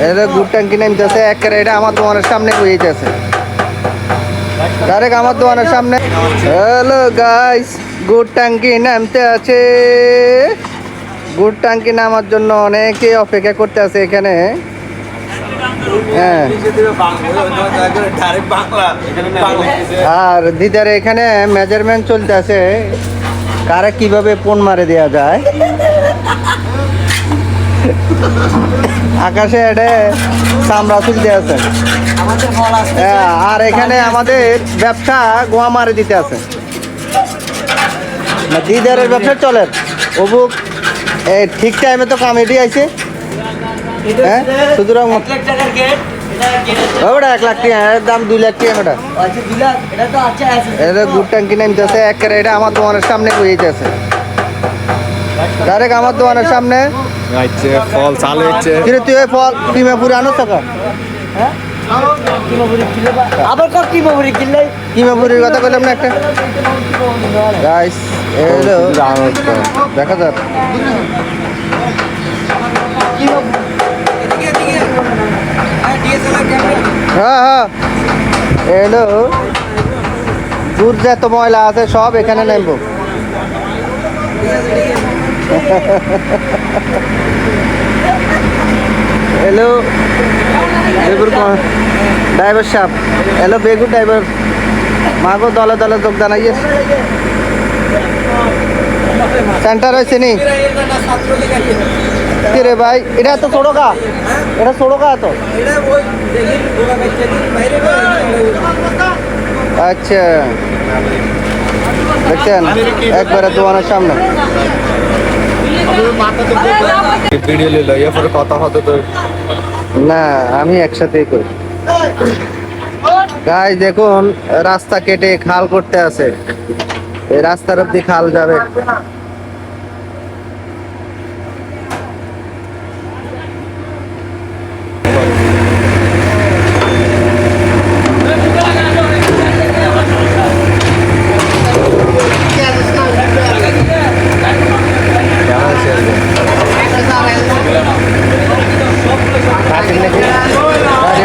এটা গুড় ট্যাঙ্কি নামতেছে একেবারে, এটা আমার দোকানের সামনে বইতেছে ডাইরেক্ট আমার দোকানের সামনে। হ্যালো গাইস, গুড় ট্যাঙ্কি নামতে আছে। গুড় ট্যাঙ্কি নামার জন্য অনেকেই অপেক্ষা করতে আছে এখানে। হ্যাঁ, আর দিদার এখানে মেজারমেন্ট চলতে আছে কারে কিভাবে পোন মারে দেওয়া যায়। আকাশে এটা চামড়া তুলতে আছে। হ্যাঁ, আর এখানে আমাদের ব্যবসা গোয়া মারে দিতে আছে। দিদারের ব্যবসা চলে অবুক ঠিক টাইমে তো কমেডি আছে। হ্যাঁ, সুতরাং ওটা 1 লাখ টাকা, এর দাম 2 লাখ টাকা। এটা গুড় ট্যাঙ্কি নামতেছে একেবারে, এটা আমার দোকানের সামনে বইতেছে ডাইরেক্ট আমার দোকানের সামনে। ফল চালু হচ্ছে। তুই ওই ফল কিমাপুরি আনো টাকা? আবার কত কিমাপুরি কিনলে? কিমাপুরির কথা বললাম না একটা। গাইস এলো দেখা যাক। হ্যাঁ হ্যাঁ, এলো দূর যত ময়লা আছে সব এখানে নেবো। হ্যালো বেগুর ড্রাইভার সাহেব, হ্যালো বেগুর ড্রাইভার মাগো দলে দলে যোগদান আইয়ে সেন্টার হয়েছে নি রে ভাই। এটা তো ছোটো কা, এটা ছোটো কা তো। আচ্ছা দেখছেন একবারে দোকানের সামনে। ভিডিও নিল এরপরে কথা হতো তো না, আমি একসাথেই করি। গাইস দেখুন রাস্তা কেটে খাল করতে আছে, এই রাস্তার অব্দি খাল যাবে।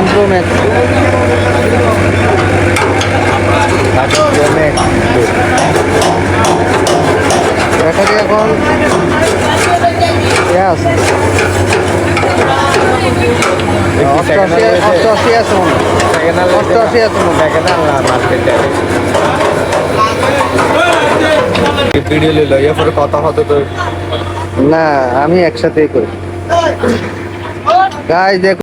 ইমপ্রুভমেন্ট ব্যাটারি এখন অষ্টআশি আছে মনে হয়, অষ্টআশি আছে মনে হয়। ভিডিও নিল এরপরে কথা হতো তো না, আমি একসাথেই করি। গাইস দেখুন